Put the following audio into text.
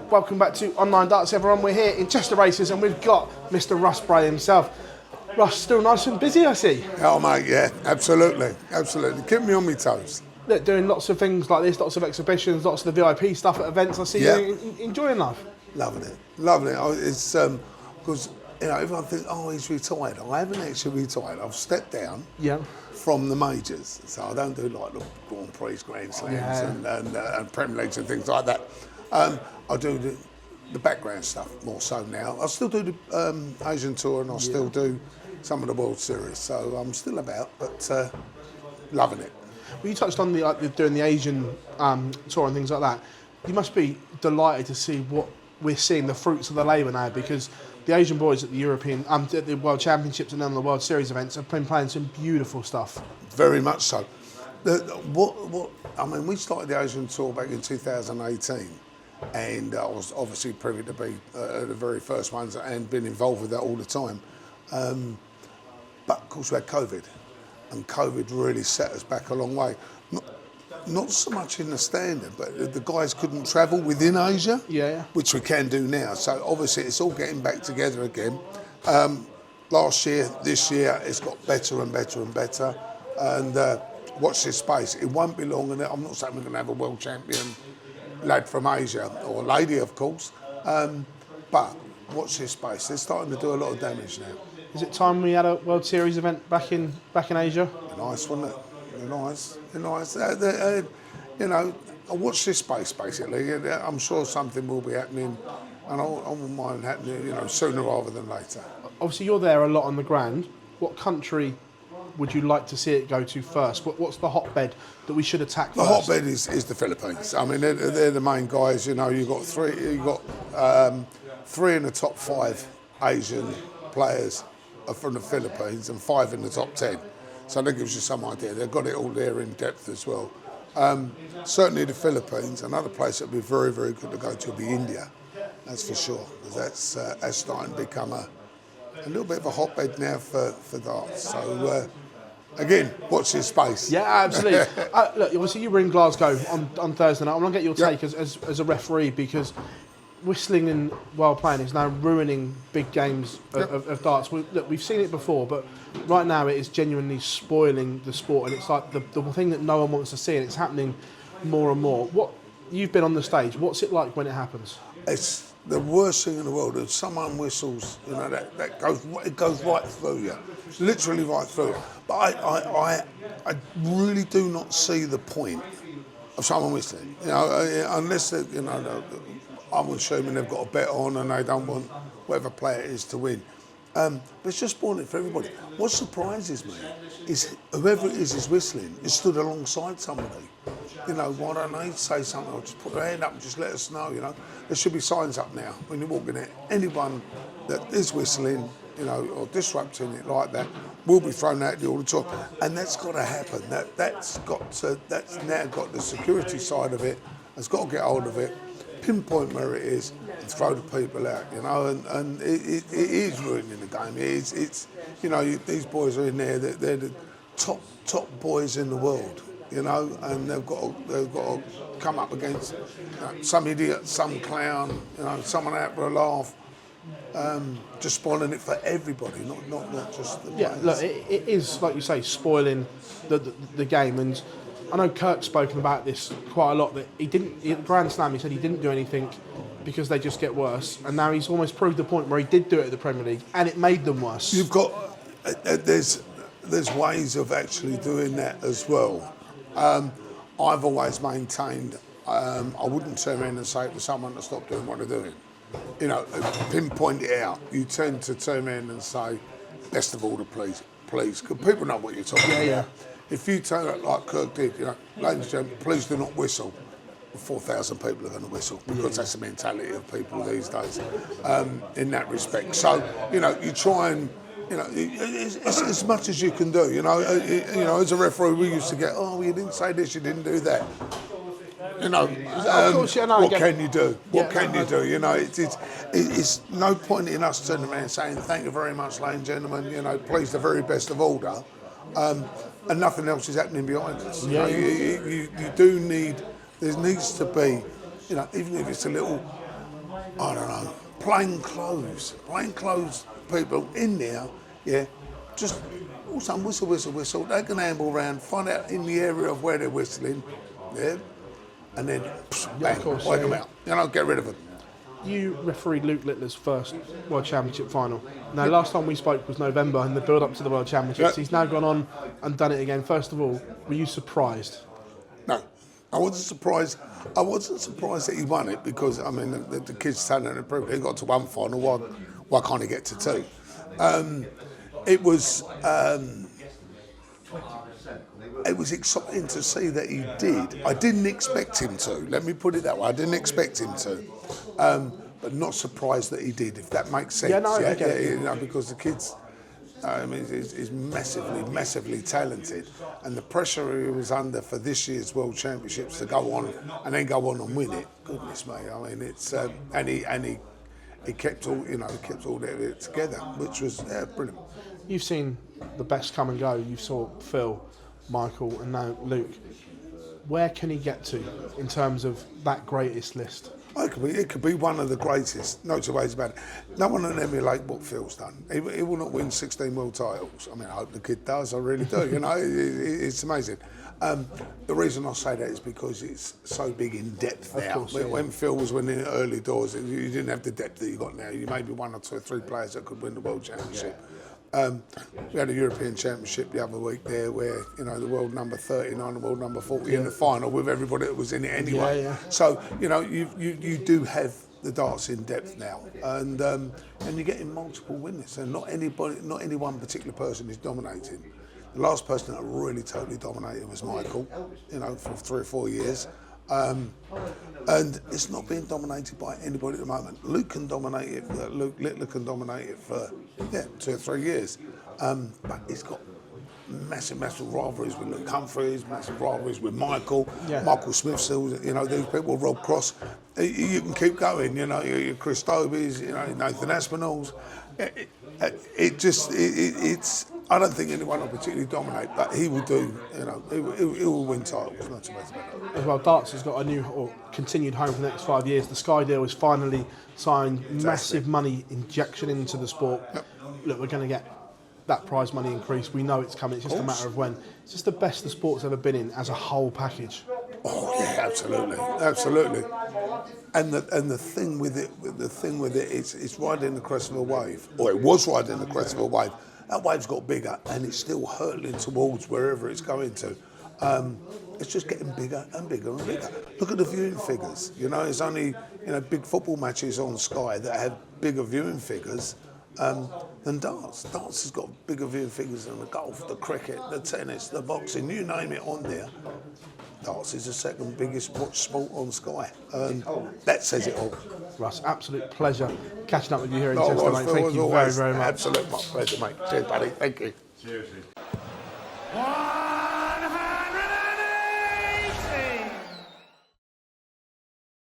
Welcome back to Online Darts, everyone. We're here in Chester Races and we've got Mr. Russ Bray himself. Russ, still nice and busy, I see. Oh, mate, yeah, absolutely. Keep me on my toes. Look, doing lots of things like this, lots of exhibitions, lots of the VIP stuff at events. I see you enjoying life. Loving it. It's because everyone thinks, oh, he's retired. I haven't actually retired. I've stepped down from the majors, so I don't do like the Grand Prix, Grand Slams and Premier Leagues and things like that. I do the background stuff more so now. I still do the Asian Tour and I still do some of the World Series, so I'm still about, but loving it. Well, you touched on doing the Asian tour and things like that. You must be delighted to see what we're seeing, the fruits of the labour now, because the Asian boys at the European, at the World Championships and then the World Series events have been playing some beautiful stuff. Very much so. We started the Asian Tour back in 2018, and I was obviously privy to be the very first ones and been involved with that all the time. But of course we had COVID, and COVID really set us back a long way. Not so much in the standard, but the guys couldn't travel within Asia, which we can do now. So obviously it's all getting back together again. Last year, this year, it's got better and better and better. And watch this space. It won't be long, and I'm not saying we're going to have a world champion lad from Asia, or lady, of course. But watch this space. They're starting to do a lot of damage now. Is it time we had a World Series event back in Asia? Nice, wasn't it? Nice. I watch this space basically. I'm sure something will be happening, and I won't mind happening, sooner rather than later. Obviously, you're there a lot on the ground. What country would you like to see it go to first? What's the hotbed that we should attack first? The hotbed is the Philippines. I mean, they're the main guys. You've got three in the top 5 Asian players are from the Philippines and 5 in the top 10. So that gives you some idea. They've got it all there in depth as well. Certainly the Philippines. Another place that would be very, very good to go to would be India. That's for sure, because that's starting to become a little bit of a hotbed now for darts. So again, watch this space. Yeah, absolutely. Look, obviously you were in Glasgow on Thursday night. I'm going to get your take as a referee, because whistling and while playing is now ruining big games of darts. We've seen it before, but right now it is genuinely spoiling the sport, and it's like the thing that no one wants to see, and it's happening more and more. You've been on the stage. What's it like when it happens? It's the worst thing in the world. If someone whistles, it goes right through you, literally right through you. But I really do not see the point of someone whistling. Unless I'm assuming they've got a bet on and they don't want whatever player it is to win. But it's just spoiling it for everybody. What surprises me is whoever it is whistling is stood alongside somebody. Why don't they say something, or just put their hand up and just let us know, There should be signs up now when you're walking in. Anyone that is whistling, or disrupting it like that will be thrown out the all the time. And that's got to happen. That's now got the security side of it, has got to get hold of it, pinpoint where it is, and throw the people out, and it is ruining the game. It's these boys are in there, they're the top boys in the world, and they've got to come up against some idiot, some clown, someone out for a laugh, just spoiling it for everybody, not just the players. Look, it is, like you say, spoiling the game. And I know Kirk's spoken about this quite a lot, that at Grand Slam he said he didn't do anything because they just get worse, and now he's almost proved the point where he did do it at the Premier League and it made them worse. You've got, there's ways of actually doing that as well. I've always maintained, I wouldn't turn around and say to someone to stop doing what they're doing. Pinpoint it out. You tend to turn around and say, best of all, please, because people know what you're talking about. Yeah. If you turn it like Kirk did, ladies and gentlemen, please do not whistle. 4,000 people are going to whistle, because that's the mentality of people these days, in that respect. So, you try and, it's as much as you can do. As a referee, we used to get, oh, you didn't say this, you didn't do that. What can you do? What can you do? It's no point in us turning around and saying, thank you very much, ladies and gentlemen, please, the very best of order. and nothing else is happening behind us. Yeah. You do need, there needs to be, even if it's a little, I don't know, plain clothes people in there, just all of a sudden whistle. They can amble around, find out in the area of where they're whistling, and then bang, wake them out. Get rid of them. You refereed Luke Littler's first World Championship final. Now, last time we spoke was November in the build-up to the World Championships. He's now gone on and done it again. First of all, were you surprised? No, I wasn't surprised. I wasn't surprised that he won it because, the kid's talent and improvement. He got to one final. Why can't he get to two? It was exciting to see that he did. I didn't expect him to. Let me put it that way. I didn't expect him to, but not surprised that he did. If that makes sense. I get it. Because the kid's, is massively talented, and the pressure he was under for this year's World Championships to go on and win it. Goodness me! It's and he kept all of it together, which was brilliant. You've seen the best come and go. You saw Phil, Michael, and now Luke. Where can he get to in terms of that greatest list? It could be one of the greatest, no two ways about it. No one can emulate what Phil's done. He will not win 16 world titles. I hope the kid does, I really do. It's amazing. The reason I say that is because it's so big in depth now. When Phil was winning early doors, you didn't have the depth that you got now. You maybe one or two or three players that could win the World Championship. We had a European Championship the other week there where, the world number 39 and world number 40 in the final with everybody that was in it anyway. Yeah. So, you do have the darts in depth now. And you're getting multiple winners. And not any one particular person is dominating. The last person that really totally dominated was Michael, for 3 or 4 years. And it's not being dominated by anybody at the moment. Luke can dominate it. Luke Littler can dominate it for 2 or 3 years. But he's got massive rivalries with Luke Humphries, massive rivalries with Michael, Michael Smith. These people, Rob Cross. You can keep going. Your Chris Dobies, Nathan Aspinalls. It's. I don't think anyone will particularly dominate, but he will do. He will win titles. Not too bad about that. As well, darts has got a new or continued home for the next 5 years. The Sky deal is finally signed. Fantastic. Massive money injection into the sport. Yep. Look, we're going to get that prize money increase. We know it's coming. It's just a matter of when. It's just the best the sport's ever been in as a whole package. Oh yeah, absolutely. And the thing with it, it's riding the crest of a wave, or it was riding the crest of a wave. That wave's got bigger, and it's still hurtling towards wherever it's going to. It's just getting bigger and bigger and bigger. Look at the viewing figures. It's only big football matches on Sky that have bigger viewing figures than darts. Darts has got bigger viewing figures than the golf, the cricket, the tennis, the boxing. You name it on there. Darts is the second biggest watched sport on Sky. That says it all. Russ, absolute pleasure catching up with you here in Chester, mate. Thank you very, very much. Absolute pleasure, mate. Cheers, buddy. Thank you. Seriously.